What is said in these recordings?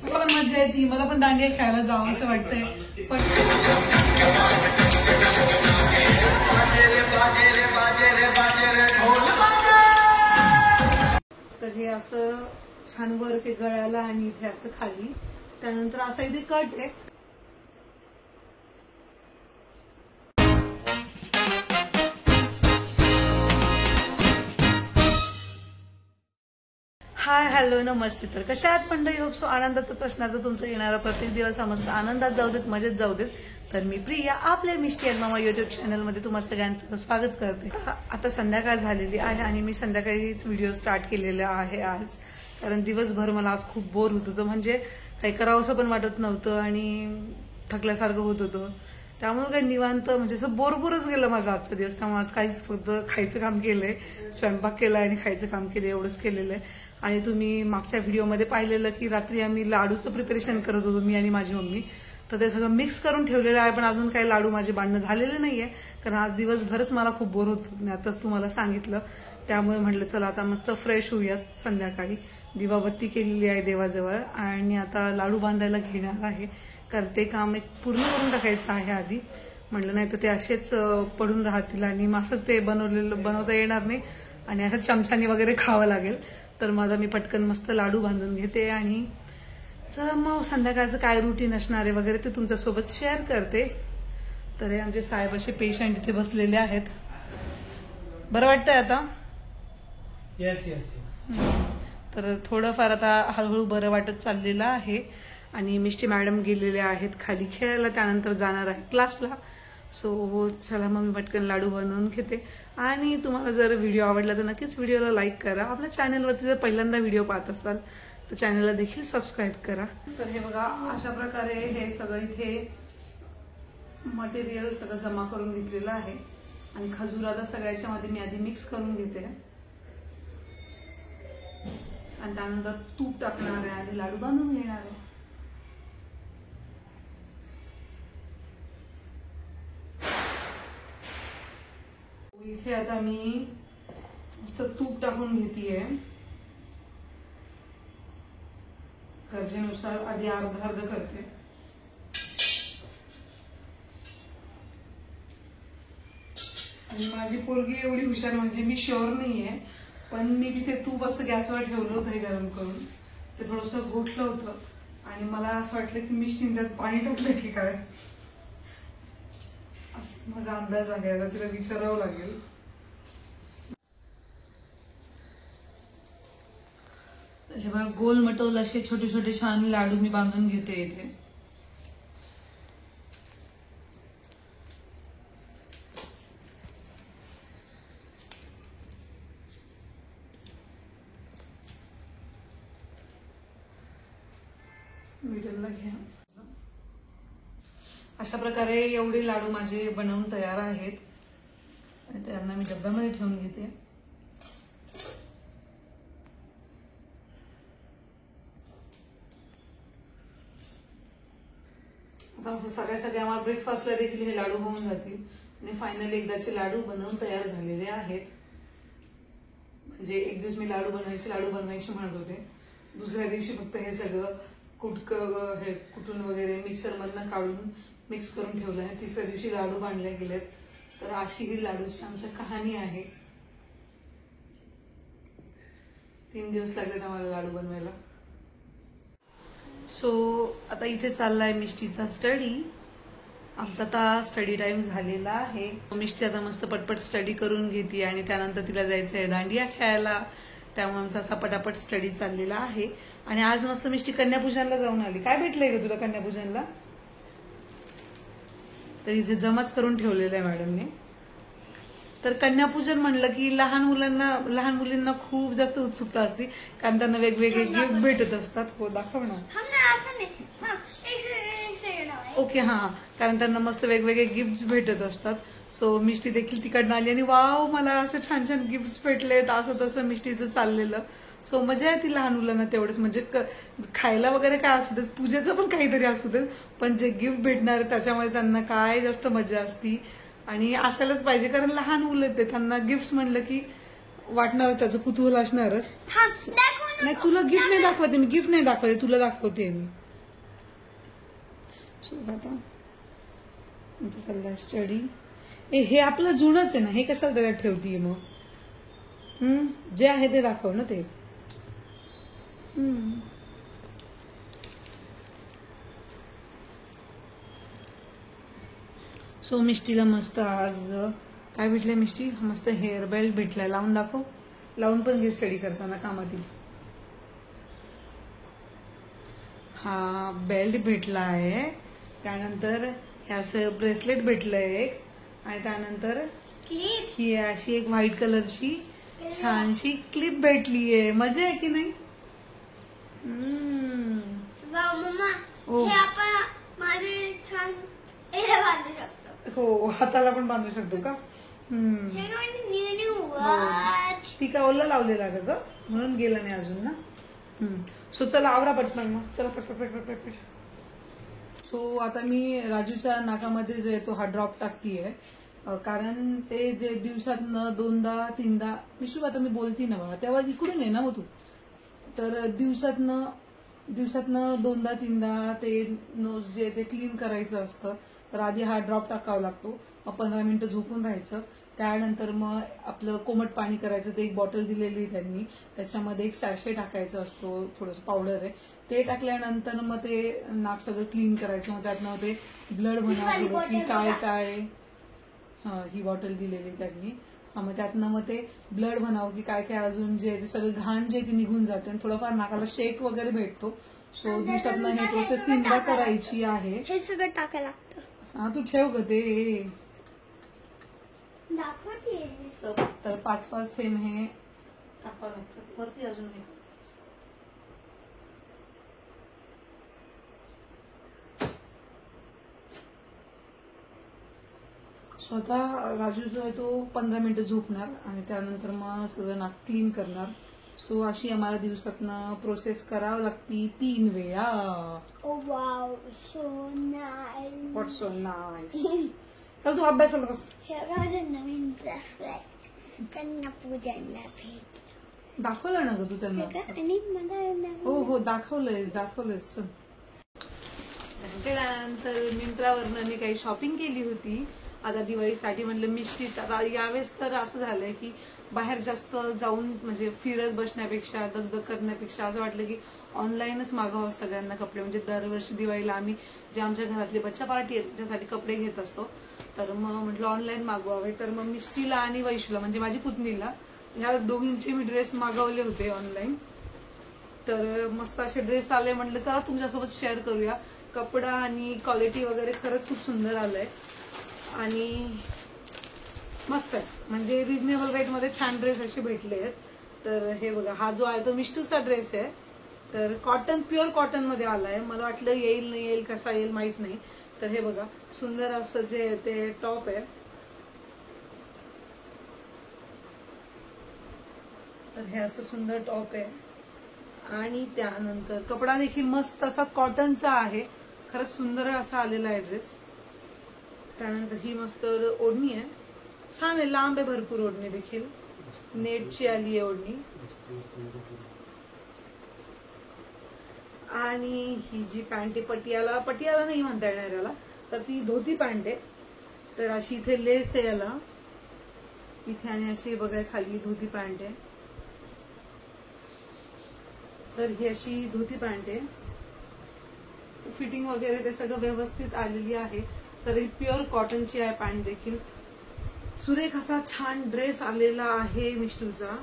मला पण मजा येते, मला पण दांडिया खेळायला जावं असं वाटतंय. पण तर हे असं छान वर्क आहे गळ्याला आणि इथे असं खाली. त्यानंतर असा इथे कट आहे. हाय हॅलो नमस्ते. तर कशा आहात मंडळी? होप सो आनंदातच असणार. तर तुमचा येणारा प्रत्येक दिवस हा मस्त आनंदात जाऊ देत, मजेत जाऊ देत. तर मी प्रिया आपल्या मिष्टी अँड मामा युट्यूब चॅनलमध्ये तुम्हा सगळ्यांचं स्वागत करते. आता संध्याकाळ झालेली आहे आणि मी संध्याकाळीच व्हिडिओ स्टार्ट केलेला आहे आज. कारण दिवसभर मला आज खूप बोर होत होतं, म्हणजे काही करावंसं पण वाटत नव्हतं आणि थकल्यासारखं होत होतं. त्यामुळे काही निवांत म्हणजे असं बोरच गेलं माझा आजचा दिवस. त्यामुळे आज काहीच फक्त खायचं काम केलंय, स्वयंपाक केला आणि खायचं काम केलं, एवढंच केलेलं आहे. आणि तुम्ही मागच्या व्हिडिओमध्ये पाहिलेलं की रात्री आम्ही लाडूचं प्रिपरेशन करत होतो मी आणि माझी मम्मी. तर ते सगळं मिक्स करून ठेवलेलं आहे, पण अजून काही लाडू माझे बांधणं झालेले नाहीये. कारण आज दिवसभरच मला खूप बोर होत होतं, आताच तुम्हाला सांगितलं. त्यामुळे म्हटलं चला आता मस्त फ्रेश होऊयात. संध्याकाळी दिवाबत्ती केलेली आहे देवाजवळ आणि आता लाडू बांधायला घेणार आहे. कारण ते काम एक पूर्ण करून टाकायचं आहे आधी. म्हटलं नाही तर ते असेच पडून राहतील आणि असंच ते बनवता येणार नाही आणि असं चमचानी वगैरे खावं लागेल. तर माझा मी पटकन मस्त लाडू बांधून घेते आणि चला मग संध्याकाळचं काय रुटीन असणार आहे वगैरे ते तुमच्यासोबत शेअर करते. तर हे आमचे साहेब असे पेशंट इथे बसलेले आहेत. बरं वाटतंय आता? Yes yes yes. तर थोडंफार आता हळूहळू बरं वाटत चाललेलं आहे. आणि मिष्टी मॅडम गेलेले आहेत खाली खेळायला, त्यानंतर जाणार आहे क्लासला. सो चला मग मी पटकन लाडू बनवून घेते. आणि तुम्हाला जर व्हिडिओ आवडला तर नक्कीच व्हिडिओला लाईक करा. आपल्या चॅनलवरती जर पहिल्यांदा व्हिडिओ पाहत असाल तर चॅनलला देखील सबस्क्राईब करा. तर हे बघा अशा प्रकारे हे सगळं इथे मटेरियल सगळं जमा करून घेतलेलं आहे. आणि खजूर आता सगळ्याच्या मध्ये मी आधी मिक्स करून घेते आणि त्यानंतर तूप टाकणार आहे आणि लाडू बांधून घेणार आहे. इथे आता मी मस्त तूप टाकून घेतीये गरजेनुसार. आधी अर्ध करते. आणि माझी पोरगी एवढी हुशार म्हणजे मी शुअर नाहीये, पण मी तिथे तूप असं गॅसवर ठेवलं होतं हे गरम करून. ते थोडंसं घोटलं होतं आणि मला असं वाटलं की मी त्यात पाणी टाकलं की काय, माझा अंदाज आहे. आता तिला विचारावं लागेल. हे बघा गोल मटोल असे छोटे छोटे छान लाडू मी बांधून घेते इथे. मिडलला घ्या. अशा प्रकारे एवढे लाडू माझे बनवून तयार आहेत आणि त्यांना मी डब्यामध्ये ठेवून घेते. आता सगळ्या आम्हाला ब्रेकफास्टला देखील हे लाडू होऊन जातील. आणि फायनली एकदाचे लाडू बनवून तयार झालेले आहेत. म्हणजे एक दिवस मी लाडू बनवायचे म्हणत होते, दुसऱ्या दिवशी फक्त हे सगळं कुटून वगैरे मिक्सर मधनं काढून मिक्स करून ठेवलं आहे. तिसऱ्या दिवशी लाडू बांधले गेलेत. तर अशी ही लाडूची आमची कहाणी आहे. 3 दिवस लागलेत आम्हाला लाडू बनवायला. सो आता इथे चाललाय मिष्टीचा स्टडी. आमचा आता स्टडी टाइम झालेला आहे. मिष्टी आता मस्त पटपट स्टडी करून घेते आणि त्यानंतर तिला जायचं आहे दांडिया खेळायला. त्यामुळे आमचा असा पटापट स्टडी चाललेला आहे. आणि आज मस्त मिष्टी कन्यापूजनला जाऊन आली. काय भेटलंय ग तुला कन्यापूजनला? तर इथे जमाच करून ठेवलेलं आहे मॅडमने. तर कन्यापूजन म्हणलं की लहान मुलींना खूप जास्त उत्सुकता असते, कारण त्यांना वेगवेगळे गिफ्ट भेटत असतात. हो दाखव ना. ओके हा, कारण त्यांना मस्त वेगवेगळे गिफ्ट भेटत असतात. सो मिष्टी देखील तिकडनं आली आणि वाव मला असं छान छान गिफ्ट भेटलेत असं तसं मिष्टीचं चाललेलं. सो मजा येते लहान मुलांना तेवढंच. म्हणजे खायला वगैरे काय असू देत, पूजेचं पण काहीतरी असू देत, पण जे गिफ्ट भेटणार त्याच्यामध्ये त्यांना काय जास्त मजा असती. आणि असायलाच पाहिजे, कारण लहान मुलं आहेत, त्यांना गिफ्ट म्हणलं की वाटणार, त्याचं कुतूहल असणारच. नाही तुला गिफ्ट नाही दाखवते मी, गिफ्ट नाही दाखवते, तुला दाखवते मी. सो आता चाललाय स्टडी. हे आपलं जुनच आहे ना, हे कशाला त्याला ठेवतीये मग? जे आहे ते दाखव ना ते. सो मिष्टीला मस्त आज काय भेटलंय मिष्टी? मस्त हेअर बेल्ट भेटलाय. लावून दाखव. लावून पण घे स्टडी करताना कामातील. हा बेल्ट भेटला आहे. त्यानंतर हे असं ब्रेसलेट भेटलंय एक. आणि त्यानंतर ही अशी एक व्हाईट कलरची छानशी क्लिप भेटलीये. मजा आहे की नाही? मम्मा ओ. हे आपण माझे छान हे बांधू शकतो. हो हाताला पण बांधू शकतो का? हे म्हणजे न्यू वॉच. ती का ओला लावलेला ग म्हणून गेला नाही अजून ना. सो चला आवरा पटकन मग. चला पटपट. सो आता मी राजूच्या नाकामध्ये जो आहे तो हा ड्रॉप टाकतीये. कारण ते जे दिवसातनं 2दा 3दा विशू आता मी बोलती ना बघा तेव्हा इकडून आहे ना मग तू. तर दिवसातनं 2दा 3दा ते नोज जे ते क्लीन करायचं असतं. तर आधी हा ड्रॉप टाकावा लागतो. मग 15 मिनिटं झोपून राहायचं. त्यानंतर मग आपलं कोमट पाणी करायचं. ते एक बॉटल दिलेली त्यांनी. त्याच्यामध्ये एक सॅशे टाकायचं असतो. थोडंसं पावडर आहे ते टाकल्यानंतर मग ते नाक सगळं क्लीन करायचं. मग त्यातनं ते ब्लड म्हणा की काय ही बॉटल दिलेली त्यांनी. मग त्यातनं मग ते ब्लड म्हणावं की काय काय अजून जे ते सगळं घाण जे ती निघून जाते. आणि थोडंफार नाकाला शेक वगैरे भेटतो. सो दिवसातनं हे प्रोसेस 3दा करायची आहे. हे सगळं टाकायला लागतं. हा तू ठेव ग ते. दाखवते तर 5-5 थेंब हे टाकावं लागतात. वरती अजून हे स्वतः राजू जो आहे तो 15 मिनिटं झोपणार आणि त्यानंतर मग सगळं नाक क्लीन करणार. सो अशी आम्हाला दिवसातनं प्रोसेस करावं लागती 3 वेळा. Oh wow so nice. What so nice. चल तू अभ्यासाला बस. हे माझं नवीन ब्रेसलेट कन्या पूजनला भेट दाखवलं ना ग तू त्यांना? आणि मला हो दाखवलंयस. चल त्यानंतर मिंत्रावरनं मी काही शॉपिंग केली होती. आता दिवाळीसाठी म्हणलं मिष्टी. आता यावेळेस तर असं झालंय की बाहेर जास्त जाऊन म्हणजे फिरत बसण्यापेक्षा दगदग करण्यापेक्षा असं वाटलं की ऑनलाईनच मागवावं सगळ्यांना कपडे. म्हणजे दरवर्षी दिवाळीला आम्ही जे आमच्या घरातले बच्चा पार्टी आहेत त्याच्यासाठी कपडे घेत असतो. तर मग म्हटलं ऑनलाईन मागवावे. तर मग मिष्टीला आणि वैशूला म्हणजे माझी पुतणीला ह्या दोघींचे मी ड्रेस मागवले होते ऑनलाईन. तर मस्त असे ड्रेस आले. म्हटलं चला तुमच्यासोबत शेअर करूया. कपडा आणि क्वालिटी वगैरे खरंच खूप सुंदर आलंय आणि मस्त आहे. म्हणजे रिजनेबल रेट मध्ये छान ड्रेस असे भेटले आहेत. तर हे बघा हा जो आहे तो मिष्टूचा ड्रेस आहे. तर कॉटन प्युअर कॉटन मध्ये आलाय. मला वाटलं येईल नाही येईल कसा येईल माहित नाही. तर हे बघा सुंदर असं जे ते टॉप आहे. तर हे असं सुंदर टॉप आहे. आणि त्यानंतर कपडा देखील मस्त असा कॉटनचा आहे. खरंच सुंदर असा आलेला आहे ड्रेस. त्यानंतर ही मस्त ओढणी आहे. छान आहे. लांब आहे भरपूर ओढणी देखील. नेटची आली आहे ओढणी. आणि ही जी पॅन्ट आहे पटियाला नाही म्हणता येणार याला. तर ती धोती पॅन्ट आहे. तर अशी इथे लेस आहे याला इथे आणि अशी बघा खाली धोती पॅन्ट आहे. तर ही अशी धोती पॅन्ट आहे. फिटिंग वगैरे ते सगळं व्यवस्थित आलेली आहे. तर ही प्युअर कॉटनची आहे पॅन्ट देखील. सुरेख असा छान ड्रेस आलेला आहे मिष्टूचा.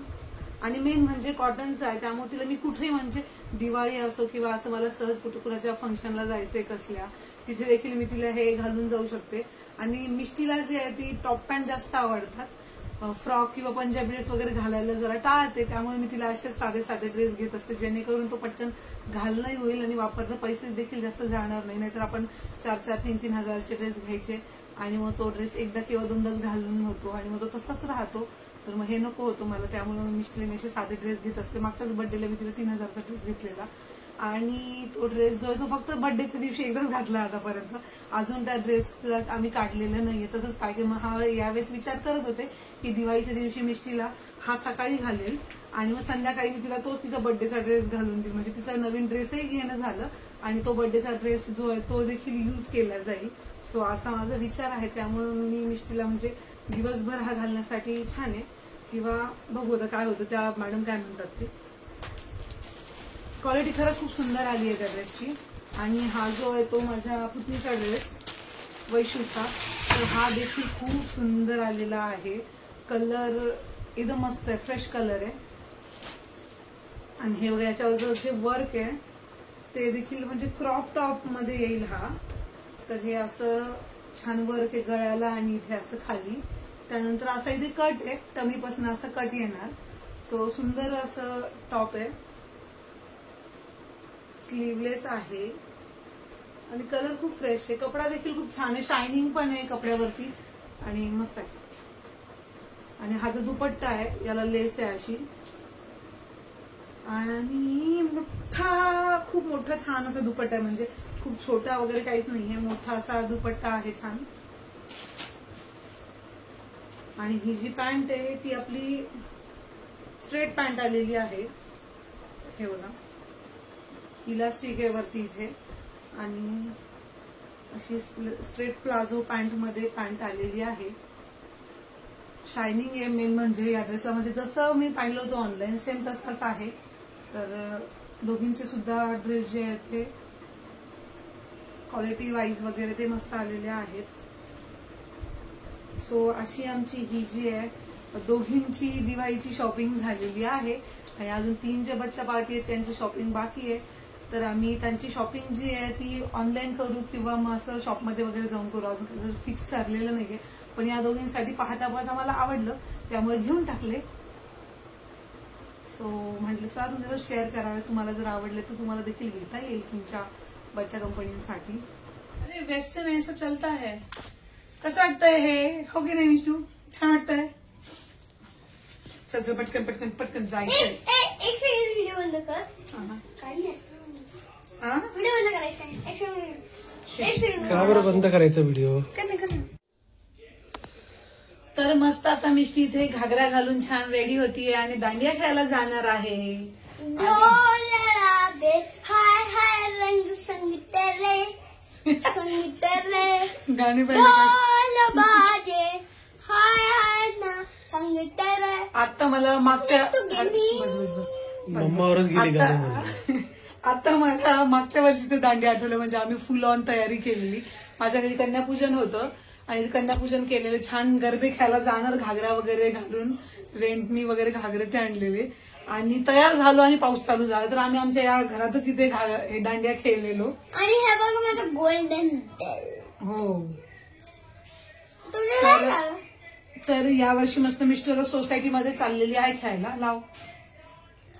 आणि मेन म्हणजे कॉटनचा आहे. त्यामुळे तिला मी कुठेही म्हणजे दिवाळी असो किंवा असं मला सहज कुठे कुणाच्या फंक्शनला जायचंय कसल्या तिथे देखील मी तिला हे घालून जाऊ शकते. आणि मिष्टीला जे आहे ती टॉप पॅन्ट जास्त आवडतात. फ्रॉक किंवा पंजाबी ड्रेस वगैरे घालायला जरा टाळते. त्यामुळे मी तिला असे साधे ड्रेस घेत असते जेणेकरून तो पटकन घालणंही होईल आणि वापरणं पैसे देखील जास्त जाणार नाही. नाहीतर आपण 4-4, 3-3 हजाराचे ड्रेस घ्यायचे आणि मग तो ड्रेस एकदा किंवा 2दाच घालून होतो आणि मग तो तसाच राहतो. तर मग हे नको होतं मला. त्यामुळे मी मिष्टीला मी असे साधे ड्रेस घेत असते. मागच्याच बर्थडेला मी तिला 3000चा ड्रेस घेतलेला आणि तो ड्रेस जो आहे तो फक्त बर्थडेच्या दिवशी एकदाच घातला आतापर्यंत. अजून त्या ड्रेसला आम्ही काढलेलं नाहीये. तसंच पाहिजे. मग हा यावेळेस विचार करत होते की दिवाळीच्या दिवशी मिष्टीला हा सकाळी घालेल आणि मग संध्याकाळी मी तिला तोच तिचा बर्थडेचा ड्रेस घालून देईल. म्हणजे तिचा नवीन ड्रेसही घेणं झालं आणि तो बर्थडेचा ड्रेस जो आहे तो देखील यूज केला जाईल. सो असा माझा विचार आहे. त्यामुळे मी मिष्टीला म्हणजे दिवसभर हा घालण्यासाठी छान आहे. किंवा बघू आता काय होतं, त्या मॅडम काय म्हणतात ते. क्वालिटी खरंच खूप सुंदर आली आहे त्या ड्रेसची. आणि हा जो आहे तो माझ्या पुतणीचा ड्रेस वैशूचा, तर हा देखील खूप सुंदर आलेला आहे. कलर एकदम मस्त आहे, फ्रेश कलर आहे. आणि हे बघा याच्यावर जे वर्क आहे ते देखील म्हणजे क्रॉप टॉप मध्ये येईल हा. तर हे असं छान वर्क आहे गळ्याला आणि इथे असं खाली. त्यानंतर असा इथे कट आहे, टमीपासून असं कट येणार. सो सुंदर असं टॉप आहे, स्लीवलेस आहे आणि कलर खूप फ्रेश आहे. कपडा देखील खूप छान आहे, शायनिंग पण आहे कपड्यावरती आणि मस्त आहे. आणि हा जो दुपट्टा आहे याला लेस आहे अशी आणि मोठा, खूप मोठा छान असा दुपट्टा आहे. म्हणजे खूप छोटा वगैरे काहीच नाहीये, मोठा असा दुपट्टा आहे छान. आणि ही जी पॅन्ट आहे ती आपली स्ट्रेट पॅन्ट आलेली आहे. हे बघा इलास्टिक आहे वरती इथे आणि अशी स्ट्रेट प्लाझो पॅन्ट मध्ये पॅन्ट आलेली आहे. शायनिंग आहे मेन म्हणजे या ड्रेसला. म्हणजे जसं मी पाहिलं होतं ऑनलाईन सेम तसाच आहे. तर दोघींचे सुद्धा ड्रेस जे आहेत ते क्वालिटी वाईज वगैरे ते मस्त आलेले आहेत. सो अशी आमची ही जी आहे दोघींची दिवाळीची शॉपिंग झालेली आहे. आणि अजून 3 जे बच्चा पार्टी आहेत त्यांची शॉपिंग बाकी आहे. तर आम्ही त्यांची शॉपिंग जी आहे ती ऑनलाईन करू किंवा मग असं शॉपमध्ये वगैरे जाऊन करू, अजून फिक्स ठरलेलं नाहीये. पण या दोघींसाठी पाहता पाहता मला आवडलं त्यामुळे घेऊन टाकले. सो म्हटलं चालून जरा शेअर करावे, तुम्हाला जर आवडले तर तुम्हाला देखील घेता येईल तुमच्या बच्चा कंपनीसाठी. अरे वेस्टर्न आहे असं चलता है. कसं वाटतंय हे, हो की नाही मिष्टू? छान वाटतंय. चल चल पटकन पटकन पटकन जायचंय. एक सेकंड व्हिडिओ बंद कर. व्हिडिओ बंद करायचा आहे. एक सेकंड का बरं बंद करायचा व्हिडिओ? तर मस्त आता मिष्टी इथे घागरा घालून छान रेडी होतीये आणि दांडिया खेळायला जाणार आहे. हाय हाय रंग संगीतले गाणी बाजे हाय हाय ना संगीतले. आता मला मागच्या बस बस बस मम्मावरच गेली गाडी. आता मला मागच्या वर्षीचं दांडिया आठवलं. म्हणजे आम्ही फुल ऑन तयारी केलेली. माझ्या घरी कन्यापूजन होतं आणि कन्यापूजन केलेले, छान गरबे खेळायला जाणार घागरा वगैरे घालून, रेंटनी वगैरे घागरे ते आणलेले आणि तयार झालो आणि पाऊस चालू झाला. तर आम्ही आमच्या या घरातच इथे दांडिया खेळलेलो. आणि हे बघ माझं गोल्डन बेल. हो तुझं तर या वर्षी मस्त मिष्टू आता सोसायटीमध्ये चाललेली आहे खेळायला. लाव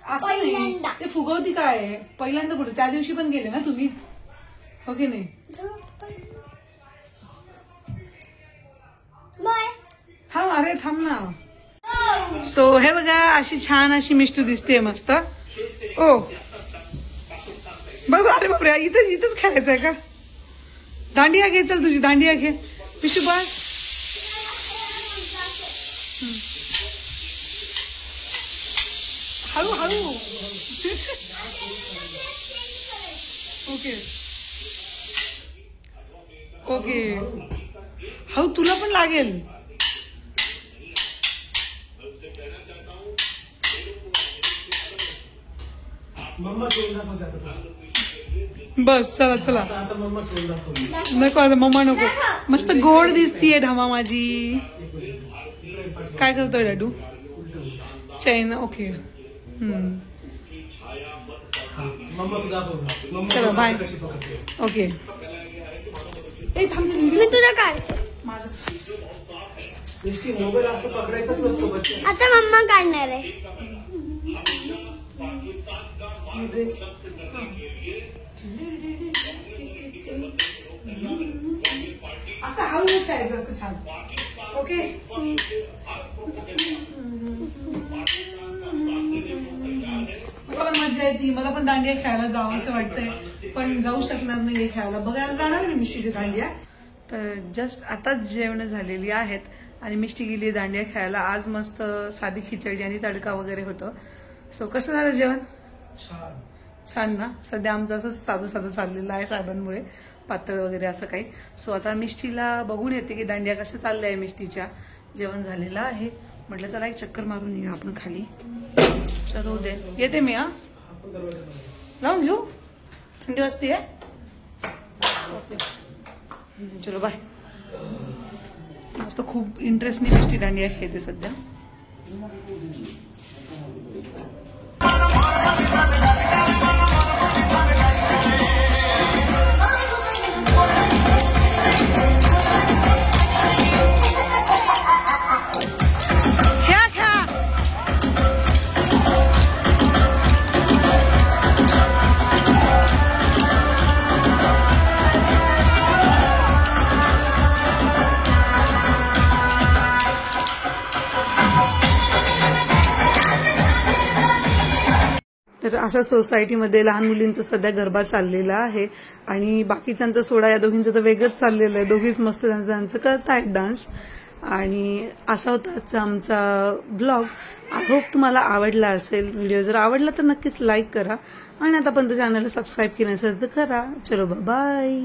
असं नाही ते फुगवती काय आहे. पहिल्यांदा कुठे, त्या दिवशी पण गेले ना तुम्ही, हो की नाही? थांब अरे थांब ना. सो हे बघा अशी छान अशी मिष्टू दिसते मस्त. ओ बघ, अरे बापरे इथंच खेळायचंय का? दांडिया घे, चल तुझी दांडिया घे मिष्टू. बस हळू हळू. ओके ओके हळू, तुला पण लागेल. मम्मा टोल दाखव. बस चला चला. आता मम्मा टोल दाखव. नको आता मम्मा नको. मस्त गोड दिसतीये ढमा माझी. काय करतोय लाडू? चैन. ओके मम्मा तू दाखव. चलो बाय. ओके ए थांब मी तुला काढते. माझं मिष्टी मोबाईल असं पकडायचाच नसतो बच्चा. आता मम्मा काढणार आहे. ड्रेस असं हळू खेळायचं असतं छान. ओके मला मजा येते. मला पण दांडिया खेळायला जावं असं वाटतंय, पण जाऊ शकणार नाहीये खेळायला. बघायला जाणार मी मिष्टीची दांडिया. तर जस्ट आताच जेवण झालेली आहेत आणि मिष्टी गेली दांडिया खेळायला. आज मस्त साधी खिचडी आणि तडका वगैरे होतं. सो कसं झालं जेवण? छान ना. सध्या आमचं असं साधं साधं चाललेलं आहे साहेबांमुळे, पातळ वगैरे असं काही. सो आता मिष्टीला बघून येते की दांडिया कसं चाललंय आहे मिष्टीच्या. जेवण झालेलं आहे, म्हटलं चला एक चक्कर मारून येऊ आपण खाली. चलो दे येते मी. राहून घेऊ, थंडी वाजते आहे. चलो बाय. मस्त खूप इंटरेस्टने मिष्टी दांडिया खेळते सध्या. तर अशा सोसायटीमध्ये लहान मुलींचं सध्या गरबा चाललेला आहे आणि बाकीच्यांचा सोडा या दोघींचं तर वेगळंच चाललेलं आहे. दोघीच मस्त त्यांचं करतायत डान्स. आणि असा होता आमचा ब्लॉग. आय होप तुम्हाला आवडला असेल. व्हिडिओ जर आवडला तर नक्कीच लाईक करा आणि आतापर्यंत चॅनलला सबस्क्राईब केलं नसेल तर करा. चलो बाय.